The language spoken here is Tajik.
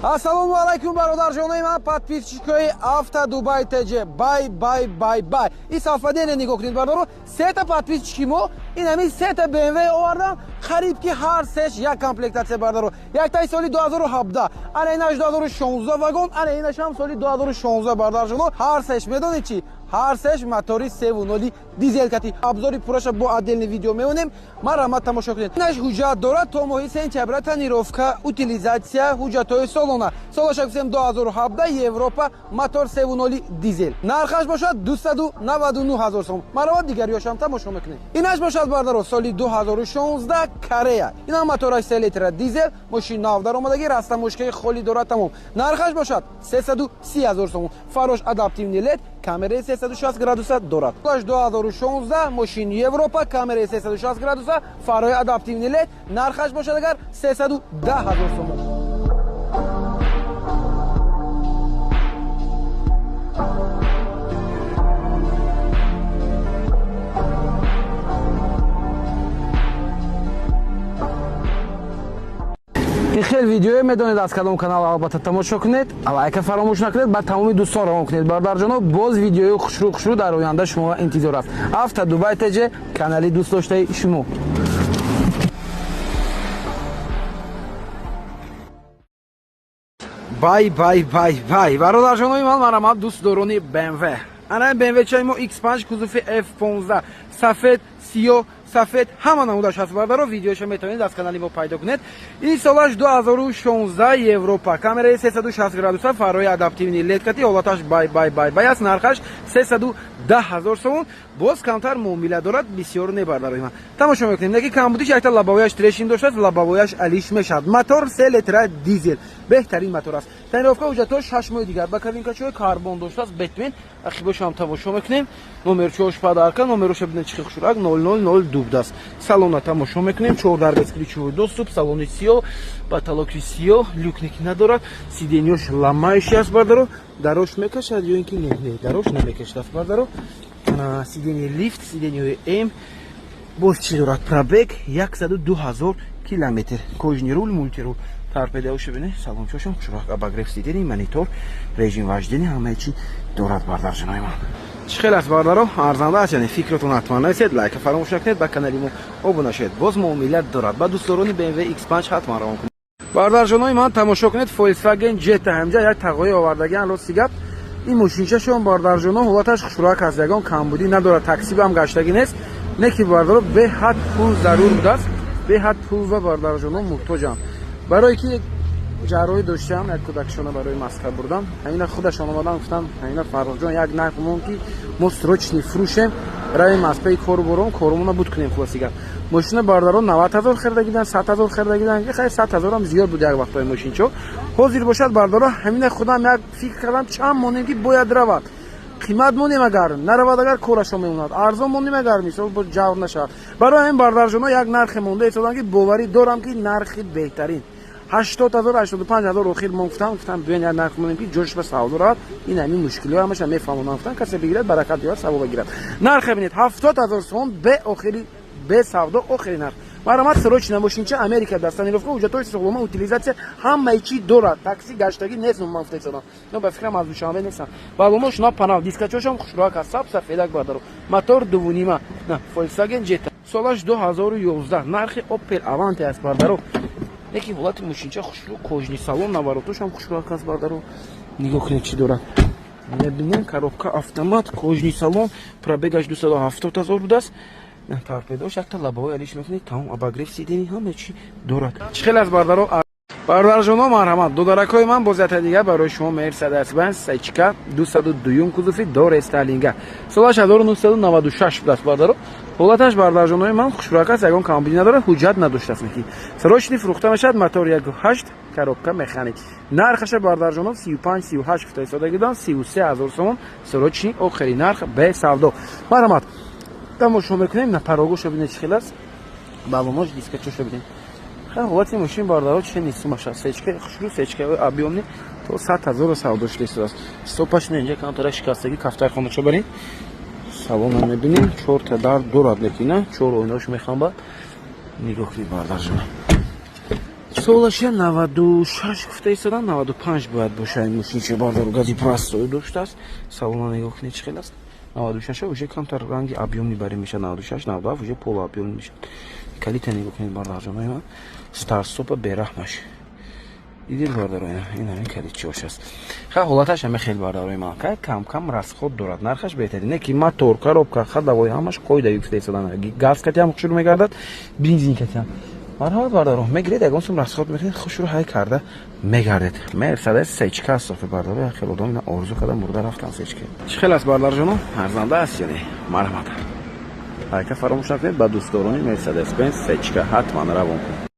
Ассалому алайкум бародарҷонои ман, подписчикои Авто Дубай ТЖ. Бай. И сафадене нигоҳ кунед бародаро. Сета подписчики мо инами сета BMW овардам. Қариб ки ҳар сеш як комплектация бародаро. Яктай соли 2017, анайнаш 2016 вагон, анайнаш ҳам соли 2016 бародарҷоно. Ҳар сеш медонед чӣ? ҳар сеш мотори 3.0 дизел кати. Обзори пураша бо отдельный видео меонем. Марҳамат тамошо кунед. Наш ҳуҷҷат дорад то моҳи сентябр тонировка, утилизация ҳуҷҷатҳои солона. Солаша гуфтем 2017 Европа мотор 3.0 дизел. Нархаш бошад 299 000 сом. Марҳамат дигариёшам тамошо мекунед. Инаш бошад бардаро соли 2016 Корея. Ина мотораш 3 литр дизел, мошин нав даромадаги, растамошкаи холӣ дорад тамом. Нархаш бошад 330 000 сом. Фарош адаптивни лед, камераи 360 градуса дорад. Соли 2016 мошин Европа, камераи 360 градуса, фарои адаптивни лед. Нархаш бошад агар 310 000 сом. хел видео медонед аз кадом канал албатта тамошо кунед, лайка фаромӯш накунед, ба тамоми дӯстон равон кунед. Бародарҷоно, боз видеои хушрӯ дар оянда шумо интизор аст. Авто Дубай ТЖ, канали дӯст доштаи шумо. Бай. Бародарҷонои ман, марҳамат дӯстдорони BMW. Ана BMW чаи мо X5 кузуфи F15 сафед, сиё, сафед ҳама намудаш ҳаст бардаро. Видеоша метавонед аз канали мо пайдо кунед. Ин солаш 2016 Европа, камераи 360 градуса, фарои адаптивни лед кати, ҳолаташ бай аст. Нархаш 310 000 сом. боз камтар муомила дорад, бисёр не бардарои ман. Тамошо мекунем. Неки камбудиш якта лабовияш трешин доштааст, лабовияш алиш мешавад. Мотор 3 литр дизел, беҳтарин мотор аст. Тонировка ҳуҷҷатҳои 6 моҳи дигар ба кабинкачаҳои карбон доштааст. Бетмен ахибошам тамошо мекунем. Номерчош падарка, номероша бинед чихи хушурак 0002 даст. Салона тамошо мекунем. 4 дарбез ключевой доступ, салони сиё, потолоки сиё, люкники надорад, сиденьёш ламаиши аст бардаро. Дарош мекашад ё ин ки не, дарош намекашад бардаро. Сиденье лифт, сиденье М. Боз чӣ дорад? Пробег 102 000 километр. Кожни рул, мультирул. Торпедаоша бинед, салончошам хушурак, обогрев сидений, монитор, режим вождения, ҳамаи чӣ дорад бардарҷонои ман. Чӣ хел аст бардаро? Арзанда аст, яъне фикротон ҳатман нависед, лайка фаромӯш накунед, ба канали мо обуна шавед. Боз муомила дорад. Ба дӯстдорони BMW X5 ҳатман равон кунед. Бардарҷонои ман, тамошо кунед Volkswagen Jetta ҳамҷа як тағои овардагиан рости гап. ин мошинчашон бардарҷоно ҳолаташ хушурак аст, ягон камбудӣ надорад, такси ҳам гаштагӣ нест. Не ки бардаро беҳад пул зарур будааст, беҳад пул ва бардарҷоно муҳтоҷам. барое ки ҷарроҳӣ доштам, як кӯдакашона барои Москва бурдам. ҳамина худашон омадан гуфтам, ҳамина Фаррухҷон, як нарх мон ки мо срочни фурӯшем, равем аз паи кору бором, корумона буд кунем хулосига. мошина бардаро 90 000 хардагидан, 100 000 хардагидан, хай 100 000 ҳам зиёд буд як вақтҳои мошинчо. ҳозир бошад бардаро ҳамина худам як фикр кардам, чанд монем ки бояд равад. қимат монем агар наравад, агар корашо мемонад, арзон монем агар мисол бо ҷавр нашавад. барои ҳамин бардарҷоно як нархе монда ҳисобдам ки боварӣ дорам ки нархи беҳтарин 80 000 85 000 охир мон гуфтам биён як нарх монем ки ҷош ба савдо равад. ин ҳамин мушкилиҳо ҳамаша мефаҳмонам, гуфтам касе бигирад баракат биёрад, савоба гирад. нархе бинед 70 000 сом бе охири, бе савдо, охири нарх. марҳамат, срочна мошинча Америка даст. Тонировка, ҳуҷҷатҳои соғлома, утилизация ҳамаи чӣ дорад. такси гаштагӣ нест, ман гуфта ҳисобам. но ба фикрам аз Душанбе нестам. баломо шуна панал, дискачошам хушрӯак аст, сафедак бардаро. мотор дувунима, на Volkswagen Jetta. солаш 2011. нархи Opel Avante аст бардаро. неки ҳолати мошинча хушрӯ, кожни салон, наворотошам хушрӯак аст бардаро. нигоҳ кунед чӣ дорад. мебинем коробка автомат, кожни салон, пробегаш 270 000 будааст. торпедош якта лабовой алиш мекунед, тамом обогрев сидени, ҳама чӣ дорад. чӣ хел аст бардаро? бардарҷоно, марҳамат, додаракҳои ман, боз якта дигар барои шумо Mercedes-Benz Sechka 202 кузуфи Dore Stylinga. солаш 1996 будааст бардаро. ҳолаташ бардарҷонои ман хушрӯак аст, ягон камбудӣ надорад, ҳуҷҷат надоштааст. неки срочни фурӯхта мешавад, мотор 1.8, коробка механик. нархаша бардарҷоно 35-38 гуфта ҳисобдагидан, 33 000 сом, срочни охири нарх бе савдо. марҳамат, тамошо мекунем. на парогоша бинед чӣ хел аст, балонош, дискачоша бинед. ҳолати мошин бардаро чӣ нест, маша сечка хушрӯ, сечкаи объёмни то 100 000 савдо шуда истодааст. стопаш не инҷа камтара шикастагӣ, кафтаи хоначо барин. салона мебинем, 4 дар дорад, лекин 4 ойнош мехамбад. нигоҳ кунед бардарҷона. Солоше 96 гуфта истодан 95 бояд боша ин мошинчи бардару гази простой доштааст. Салона нигоҳ кунед чӣ хел аст. 96 уже камтар ранги объем мебарӣ мешад. 96 97 уже пол объем мешад. Калита нигоҳ кунед бардарҷонои ман. Старт-стопа бераҳмаш. Идил бардарои ин ҳамин калит чош аст. Ха ҳолаташ ҳама хел бардарои ман. Кам расход дорад. Нархаш беҳтарин. Не ки мотор, коробка, ходовой ҳамаш қоида юфта истодан. Газ кати ҳам хушур мегардад, бензин кати ҳам. Марҳамат бардаро, мегиред ягон сум расход мекунед, хушур ҳай карда мегардед. Мерседес сечка аст софи бардаро, хел одам ина орзу карда мурда рафтан сечка. Чӣ хел аст бардарҷоно? Арзанда аст яне? Марҳамат. Ҳайка фаромӯш накунед ба дӯстдорони Mercedes Benz сечка ҳатман равон кунед.